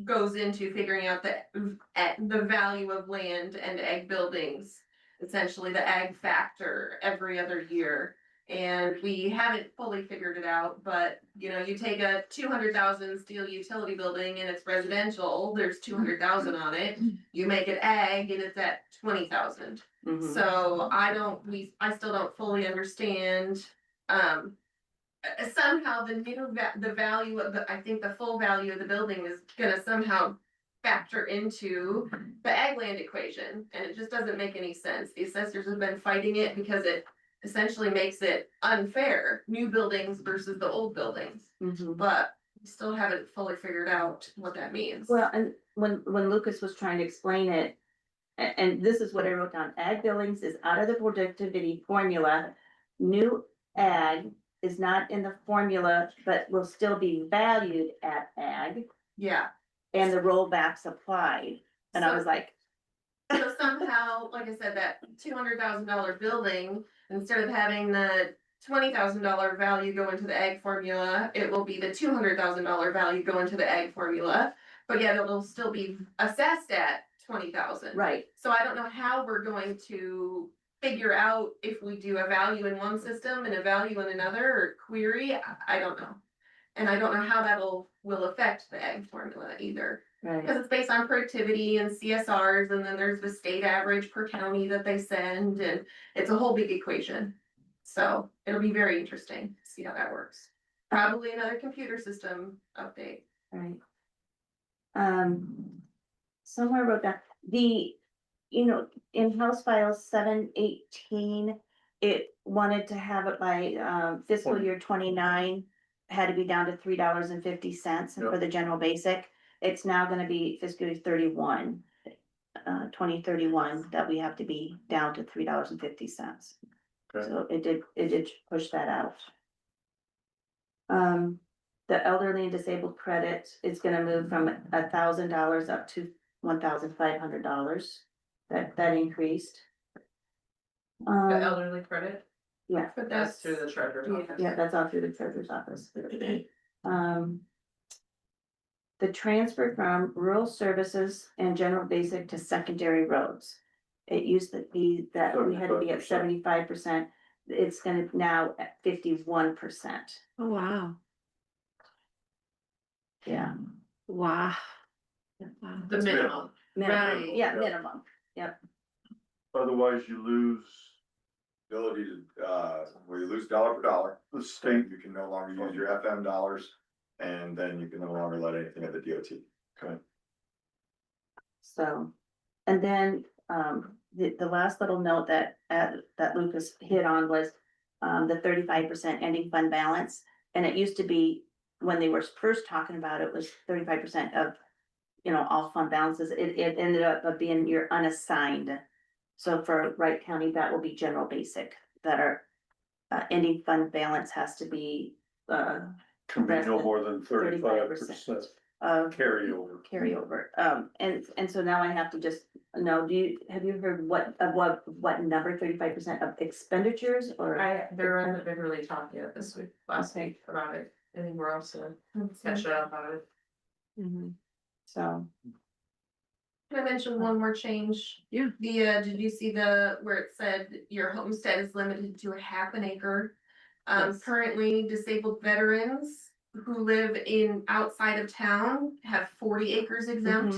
[SPEAKER 12] goes into figuring out the value of land and ag buildings. Essentially the ag factor every other year. And we haven't fully figured it out, but you know, you take a 200,000 steel utility building and it's residential, there's 200,000 on it. You make it ag and it's at 20,000.
[SPEAKER 11] Mhm.
[SPEAKER 12] So I still don't fully understand, somehow the value of I think the full value of the building is gonna somehow factor into the ag land equation, and it just doesn't make any sense. The assessors have been fighting it because it essentially makes it unfair, new buildings versus the old buildings,
[SPEAKER 11] Mhm.
[SPEAKER 12] but we still haven't fully figured out what that means.
[SPEAKER 11] Well, and when Lucas was trying to explain it, and this is what I wrote down, ag buildings is out of the productivity formula. New ag is not in the formula, but will still be valued at ag,
[SPEAKER 12] Yeah,
[SPEAKER 11] and the rollbacks applied. And I
[SPEAKER 12] So-
[SPEAKER 11] was like,
[SPEAKER 12] So somehow, like I said, that $200,000 building, instead of having the $20,000 value go into the ag formula, it will be the $200,000 value go into the ag formula. But yet it'll still be assessed at 20,000.
[SPEAKER 11] Right,
[SPEAKER 12] So I don't know how we're going to figure out if we do a value in one system and a value in another or query, I don't know. And I don't know how will affect the ag formula either.
[SPEAKER 11] right.
[SPEAKER 12] Because it's based on productivity and CSRs, and then there's the state average per county that they send, and it's a whole big equation. So it'll be very interesting to see how that works. Probably another computer system update.
[SPEAKER 11] Right. Somewhere wrote down, in House File 718, it wanted to have it by, fiscal year 29, had to be down to $3.50
[SPEAKER 2] Yep.
[SPEAKER 11] for the general basic. It's now gonna be fiscal year 31, 2031, that we have to be down to $3.50.
[SPEAKER 2] Okay.
[SPEAKER 11] So it did push that out. The elderly and disabled credit is gonna move from $1,000 up to $1,500. That increased.
[SPEAKER 3] The elderly credit,
[SPEAKER 11] Yeah,
[SPEAKER 12] But
[SPEAKER 3] that's through the treasurer's office.
[SPEAKER 11] yeah, that's all through the treasurer's office. The transfer from rural services and general basic to secondary roads. It used to be that we had to be at 75%. It's gonna now at 51%.
[SPEAKER 1] Oh, wow.
[SPEAKER 11] Yeah.
[SPEAKER 1] Wow. Wow.
[SPEAKER 12] The minimum.
[SPEAKER 11] Minimum,
[SPEAKER 1] Right.
[SPEAKER 11] yeah, minimum.
[SPEAKER 2] Otherwise you lose
[SPEAKER 10] Ability to, well, you lose dollar for dollar.
[SPEAKER 2] the state.
[SPEAKER 10] You can no longer use your FM dollars, and then you can no longer let anything at the DOT.
[SPEAKER 11] So, and then, the last little note that Lucas hit on was, the 35% ending fund balance. And it used to be, when they were first talking about it, was 35% of, all fund balances. It ended up being your unassigned. So for Wright County, that will be general basic, that our, ending fund balance has to be,
[SPEAKER 2] Can be no more than 35%
[SPEAKER 11] of
[SPEAKER 2] carryover.
[SPEAKER 11] and so now I have to just know, have you heard what number, 35% of expenditures or?
[SPEAKER 3] There hasn't been really talk yet this week, last
[SPEAKER 11] Okay.
[SPEAKER 3] week about it, I think we're also catch up about it.
[SPEAKER 1] Mhm.
[SPEAKER 11] So,
[SPEAKER 12] Can I mention one more change?
[SPEAKER 1] Yeah.
[SPEAKER 12] Did you see where it said your homestead is limited to a half an acre?
[SPEAKER 11] Yes.
[SPEAKER 12] Currently disabled veterans who live outside of town have 40 acres exempt.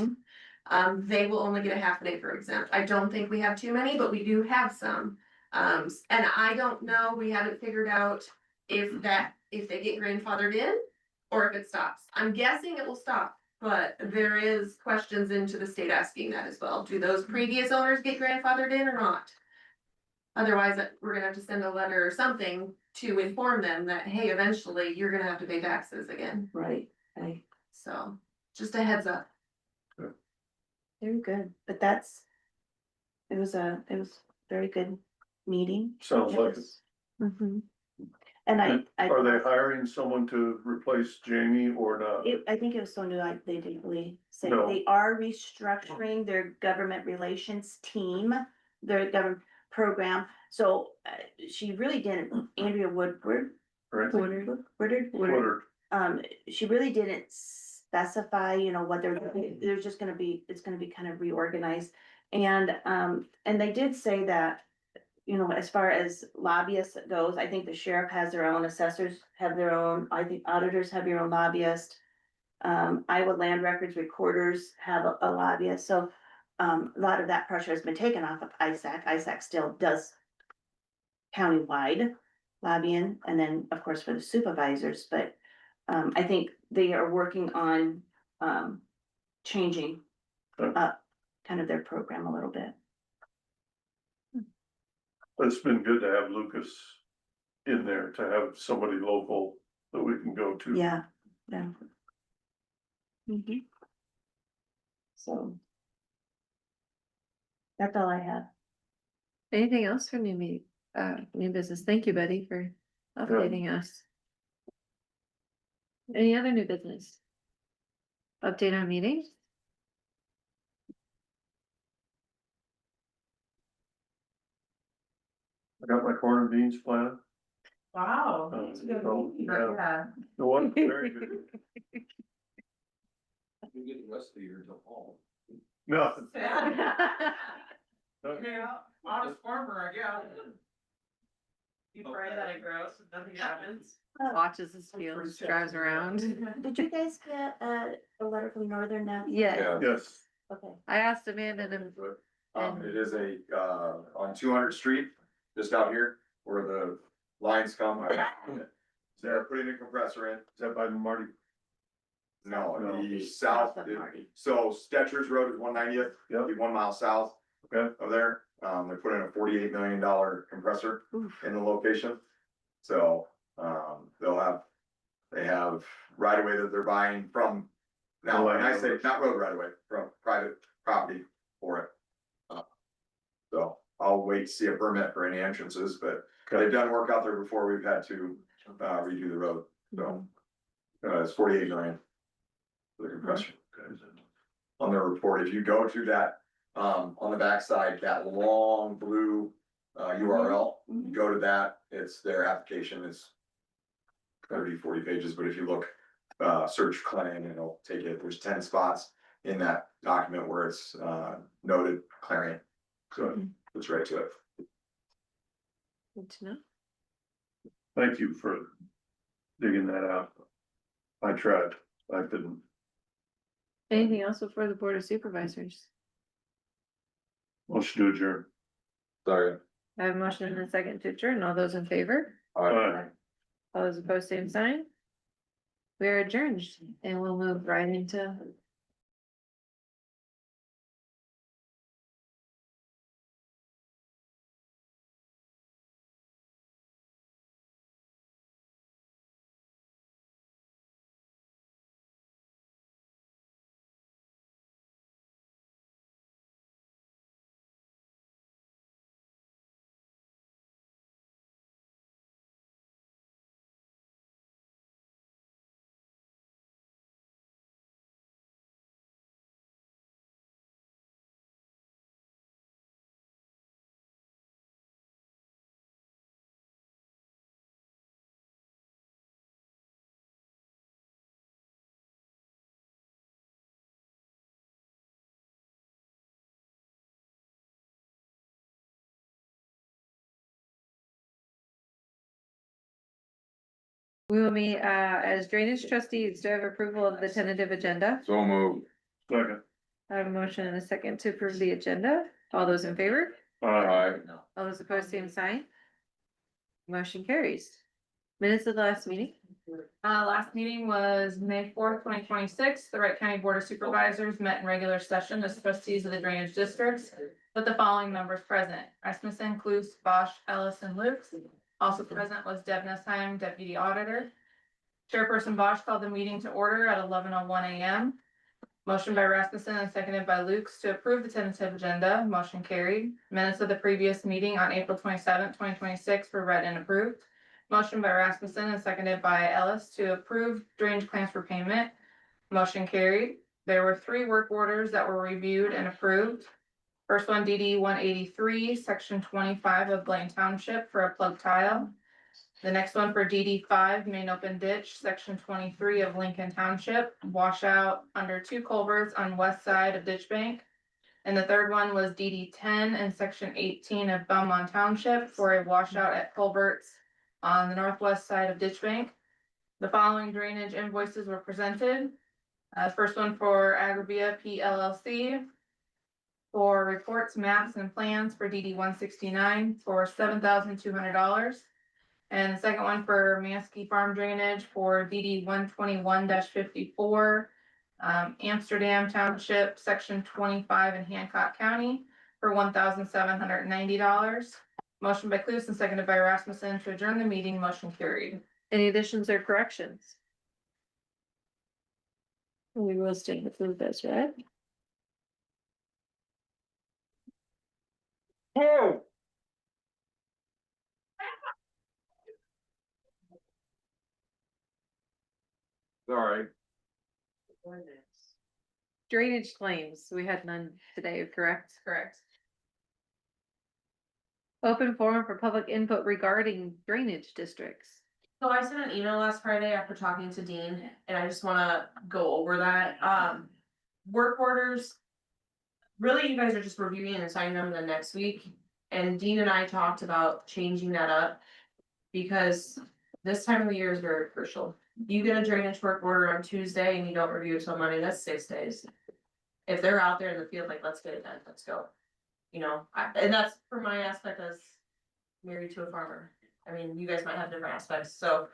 [SPEAKER 11] mhm.
[SPEAKER 12] They will only get a half an acre exempt. I don't think we have too many, but we do have some. And I don't know, we haven't figured out if they get grandfathered in or if it stops. I'm guessing it will stop. But there is questions into the state asking that as well. Do those previous owners get grandfathered in or not? Otherwise, we're gonna have to send a letter or something to inform them that, hey, eventually you're gonna have to pay taxes again.
[SPEAKER 11] Right,
[SPEAKER 12] So, just a heads up.
[SPEAKER 11] very good, but it was very good meeting.
[SPEAKER 2] Sounds like it.
[SPEAKER 1] Mhm.
[SPEAKER 11] And I.
[SPEAKER 2] Are they hiring someone to replace Jamie or not?
[SPEAKER 11] I think it was so new, they didn't really say,
[SPEAKER 2] No.
[SPEAKER 11] they are restructuring their government relations team, their government program, so, she really didn't, Andrea Woodward.
[SPEAKER 2] Right.
[SPEAKER 11] Woodard, she really didn't specify, what there's just gonna be, it's gonna be kind of reorganized. And they did say that, as far as lobbyists goes, I think the sheriff has their own, assessors have their own, I think auditors have your own lobbyist. Iowa land records recorders have a lobbyist, so, a lot of that pressure has been taken off of ISAC. ISAC still does countywide lobbying, and then, of course, for the supervisors, but, I think they are working on, changing up kind of their program a little bit.
[SPEAKER 2] It's been good to have Lucas in there, to have somebody local that we can go to.
[SPEAKER 11] Yeah.
[SPEAKER 1] Mhm.
[SPEAKER 11] So. That's all I have.
[SPEAKER 1] Anything else for new business? Thank you, Betty, for updating us. Any other new business? Update on meetings?
[SPEAKER 2] I got my corn and beans planted.
[SPEAKER 3] Wow.
[SPEAKER 2] Oh,
[SPEAKER 3] That's a good
[SPEAKER 2] oh,
[SPEAKER 3] one.
[SPEAKER 2] yeah.
[SPEAKER 3] Yeah.
[SPEAKER 2] The one, very good.
[SPEAKER 8] You get the rest of the year until fall.
[SPEAKER 2] Nothing.
[SPEAKER 3] Yeah, honest farmer, I guess. You pray that it grows, nothing happens.
[SPEAKER 1] Watches his fields, drives around.
[SPEAKER 11] Did you guys get a letter from Northern now?
[SPEAKER 1] Yeah,
[SPEAKER 2] Yes.
[SPEAKER 11] Okay.
[SPEAKER 1] I asked Amanda and
[SPEAKER 10] It is on 200th Street, just out here where the lines come. They're putting a compressor in.
[SPEAKER 2] Is that by Marty?
[SPEAKER 10] No,
[SPEAKER 2] No.
[SPEAKER 10] the
[SPEAKER 11] South
[SPEAKER 10] south,
[SPEAKER 11] of Marty.
[SPEAKER 10] so Stetcher's Road is 190th,
[SPEAKER 2] Yep.
[SPEAKER 10] 1 mile south
[SPEAKER 2] Okay.
[SPEAKER 10] of there. They put in a $48 million compressor
[SPEAKER 1] Oof.
[SPEAKER 10] in the location. So, they have right of way that they're buying from. Now, when I say not road right of way, from private property for it. So I'll wait to see a permit for any entrances, but they've done work out there before. We've had to redo the road, so. It's 48 million. For the compressor. On their report, if you go to that, on the backside, that long blue URL, you go to that, it's their application is. 30, 40 pages, but if you look, search Clang, it'll take it, there's 10 spots in that document where it's noted Clarion. So it's right to it.
[SPEAKER 1] Good to know.
[SPEAKER 2] Thank you for digging that out. I tried, I didn't.
[SPEAKER 1] Anything else before the Board of Supervisors?
[SPEAKER 2] Motion to adjourn.
[SPEAKER 8] Sorry.
[SPEAKER 1] I have a motion and a second to adjourn. All those in favor?
[SPEAKER 2] Aye.
[SPEAKER 1] All those opposed, same sign. We are adjourned and we'll move right into we will meet as drainage trustees. Do I have approval of the tentative agenda?
[SPEAKER 8] So moved.
[SPEAKER 2] Second.
[SPEAKER 1] I have a motion and a second to approve the agenda. All those in favor?
[SPEAKER 2] Aye.
[SPEAKER 1] All those opposed, same sign. Motion carries. Minutes of the last meeting?
[SPEAKER 3] Last meeting was May 4th, 2026. The Wright County Board of Supervisors met in regular session as trustees of the drainage districts with the following members present: Rasmussen, Cluse, Bosch, Ellis, and Lukes. Also present was Deb Nessheim, Deputy Auditor. Chairperson Bosch called the meeting to order at 11:01 a.m. Motion by Rasmussen and seconded by Lukes to approve the tentative agenda. Motion carried. Minutes of the previous meeting on April 27th, 2026 were read and approved. Motion by Rasmussen and seconded by Ellis to approve drainage plans for payment. Motion carried. There were 3 work orders that were reviewed and approved. First one, DD 183, section 25 of Blaine Township for a plug tile. The next one for DD 5, main open ditch, section 23 of Lincoln Township, washout under 2 culverts on west side of ditch bank. And the third one was DD 10 and section 18 of Belmont Township for a washout at culverts on the northwest side of ditch bank. The following drainage invoices were presented. First one for Agrabia PLLC for reports, maps, and plans for DD 169 for $7,200. And the second one for Mansky Farm Drainage for DD 121-54, Amsterdam Township, section 25 in Hancock County for $1,790. Motion by Clues and seconded by Rasmussen to adjourn the meeting. Motion carried.
[SPEAKER 1] Any additions or corrections? We will stand approve this, right?
[SPEAKER 8] Whoa. Sorry.
[SPEAKER 1] Drainage claims, we had none today, correct?
[SPEAKER 3] Correct.
[SPEAKER 1] Open forum for public input regarding drainage districts.
[SPEAKER 3] So I sent an email last Friday after talking to Dean, and I just wanna go over that, work orders. Really, you guys are just reviewing and signing them the next week, and Dean and I talked about changing that up. Because this time of the year is very crucial. You get a drainage work order on Tuesday and you don't review it till Monday, that's 6 days. If they're out there in the field, like, let's get it done, let's go. You know, and that's for my aspect as married to a farmer. I mean, you guys might have different aspects, so.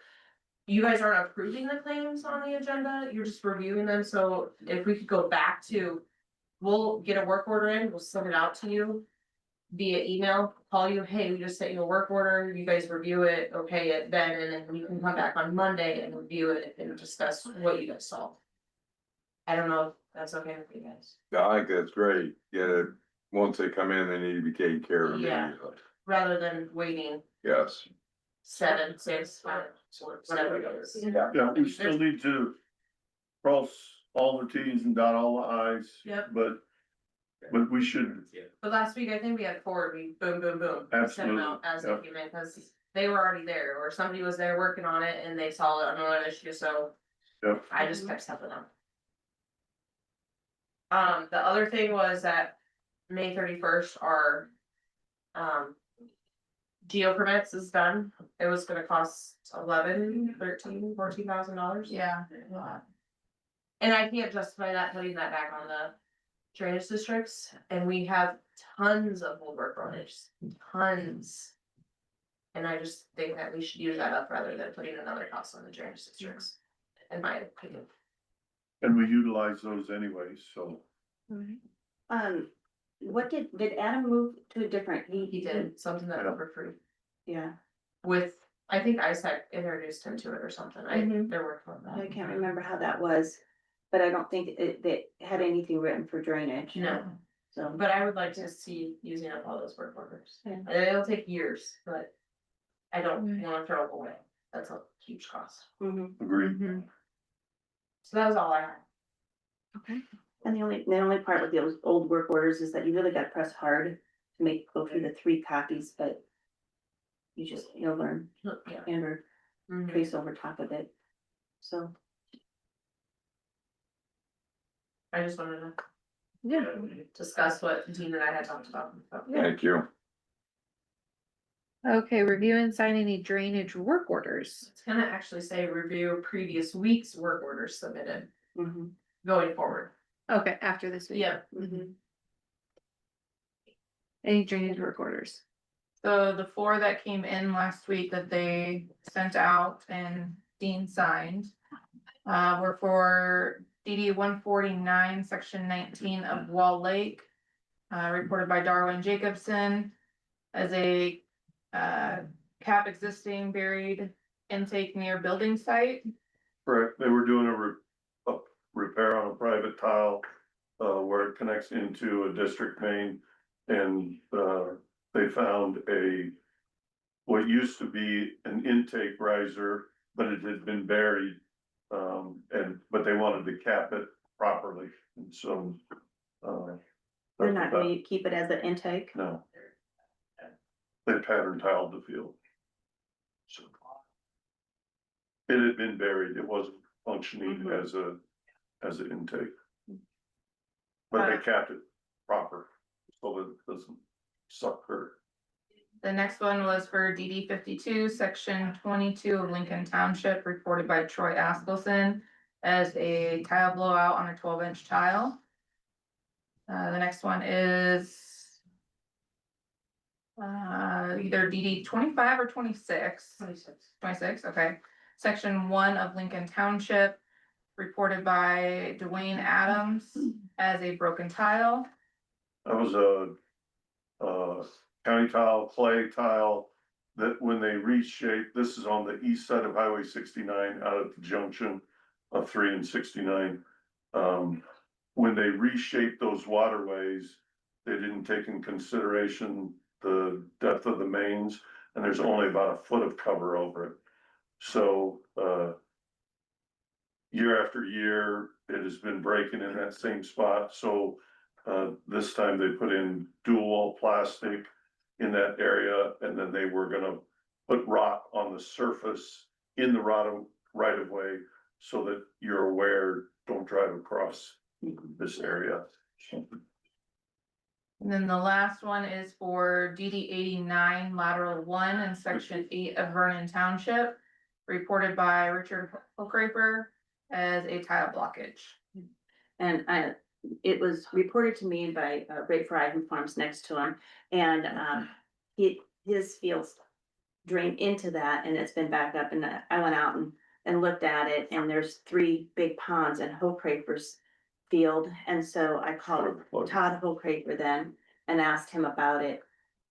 [SPEAKER 3] You guys aren't approving the claims on the agenda, you're just reviewing them, so if we could go back to. We'll get a work order in, we'll send it out to you. Via email, call you, hey, we just sent you a work order, you guys review it, okay it then, and then you can come back on Monday and review it and discuss what you guys saw. I don't know if that's okay with you guys,
[SPEAKER 8] Yeah, I think that's great. Yeah, once they come in, they need to be taken care of
[SPEAKER 3] Yeah.
[SPEAKER 8] immediately.
[SPEAKER 3] rather than waiting
[SPEAKER 8] Yes.
[SPEAKER 3] 7, 6, 5, whatever it is.
[SPEAKER 2] Yeah, we still need to cross all the Ts and dot all the Is.
[SPEAKER 3] Yep.
[SPEAKER 2] But we should,
[SPEAKER 3] But last week, I think we had 4, we boom, boom, boom. Sent them out
[SPEAKER 2] Absolutely,
[SPEAKER 3] as
[SPEAKER 2] yep.
[SPEAKER 3] they came in, cause they were already there, or somebody was there working on it and they saw it on another issue, so.
[SPEAKER 2] Yep.
[SPEAKER 3] I just kept stepping up. The other thing was that May 31st, our. Geo permits is done, it was gonna cost $14,000.
[SPEAKER 6] Yeah.
[SPEAKER 3] And I can't justify that, putting that back on the drainage districts, and we have tons of old work frontage, tons. And I just think that we should use that up rather than putting another cost on the drainage districts, in my opinion.
[SPEAKER 2] and we utilize those anyways, so.
[SPEAKER 11] What did Adam move to a different,
[SPEAKER 3] He did something that's for free
[SPEAKER 11] yeah,
[SPEAKER 3] with, I think Isaac introduced him to it or something, they're working on
[SPEAKER 11] I
[SPEAKER 3] that.
[SPEAKER 11] can't remember how that was. But I don't think they had anything written for drainage.
[SPEAKER 3] No,
[SPEAKER 11] So,
[SPEAKER 3] but I would like to see using up all those work orders,
[SPEAKER 11] Yeah.
[SPEAKER 3] and it'll take years, but. I don't wanna throw it away, that's a huge cost,
[SPEAKER 11] mhm.
[SPEAKER 2] Agreed.
[SPEAKER 3] so that was all I had.
[SPEAKER 1] Okay.
[SPEAKER 11] And the only part with those old work orders is that you really gotta press hard to go through the 3 copies, but. You'll learn
[SPEAKER 3] Yeah.
[SPEAKER 11] and or trace over top of it. So,
[SPEAKER 3] I just wanted to
[SPEAKER 1] Yeah.
[SPEAKER 3] discuss what Dean and I had talked about.
[SPEAKER 8] Thank you.
[SPEAKER 1] Okay, review and sign any drainage work orders.
[SPEAKER 3] It's gonna actually say review previous week's work orders submitted
[SPEAKER 11] mhm,
[SPEAKER 3] going forward.
[SPEAKER 1] Okay, after this week.
[SPEAKER 3] Yeah.
[SPEAKER 11] mhm.
[SPEAKER 1] Any drainage work orders.
[SPEAKER 6] So the 4 that came in last week that they sent out and Dean signed. Were for DD 149, section 19 of Wall Lake. Reported by Darwin Jacobson. As a cap existing buried intake near building site.
[SPEAKER 2] Correct, they were doing a repair on a private tile, where it connects into a district main. And, they found what used to be an intake riser, but it had been buried. But they wanted to cap it properly, and so,
[SPEAKER 11] They're not gonna keep it as an intake.
[SPEAKER 2] No. They pattern tiled the field. So. It had been buried, it wasn't functioning
[SPEAKER 11] Mhm.
[SPEAKER 2] as an intake. But they capped it proper, so that it doesn't suck her.
[SPEAKER 6] The next one was for DD 52, section 22 of Lincoln Township, reported by Troy Askelson. As a tile blowout on a 12-inch tile. The next one is. Either DD 25 or 26. 26, okay. Section 1 of Lincoln Township, reported by Dwayne Adams as a broken tile.
[SPEAKER 2] That was a county tile, clay tile, that when they reshape, this is on the east side of Highway 69 out at the junction of 3 and 69. When they reshaped those waterways, they didn't take in consideration the depth of the mains, and there's only about a foot of cover over it. So, year after year, it has been breaking in that same spot, so this time they put in dual wall plastic in that area, and then they were gonna put rock on the surface in the right of way, so that you're aware, don't drive across this area.
[SPEAKER 13] And then the last one is for DD 89 lateral 1 in section 8 of Vernon Township. Reported by Richard Hockraper as a tile blockage.
[SPEAKER 11] And it was reported to me by Ray Fry, who farms next to him, and his fields drain into that, and it's been backed up, and I went out and looked at it, and there's 3 big ponds in Hockraper's field, and so I called Todd Hockraper then and asked him about it,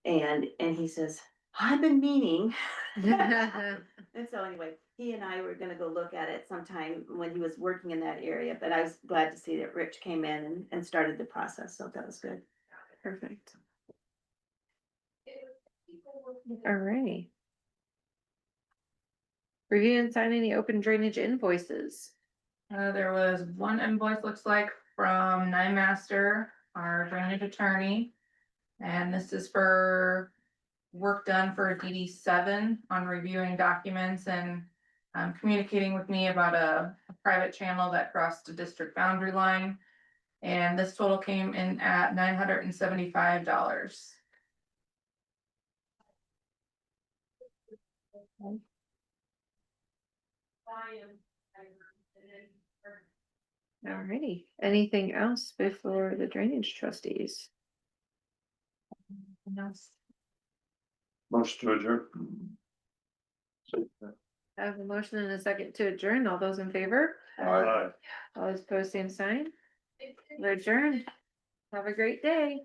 [SPEAKER 11] and he says, I've been meaning. And so anyway, he and I were gonna go look at it sometime when he was working in that area, but I was glad to see that Rich came in and started the process, so that was good.
[SPEAKER 1] Perfect. Alright. Review and signing the open drainage invoices.
[SPEAKER 13] There was one invoice, looks like, from Nine Master, our drainage attorney. And this is for work done for DD 7 on reviewing documents and communicating with me about a private channel that crossed the district boundary line. And this total came in at $975.
[SPEAKER 1] Alrighty, anything else before the drainage trustees?
[SPEAKER 2] Motion to adjourn.
[SPEAKER 1] I have a motion and a second to adjourn. All those in favor?
[SPEAKER 2] Aye.
[SPEAKER 1] All those opposed, same sign. We're adjourned. Have a great day.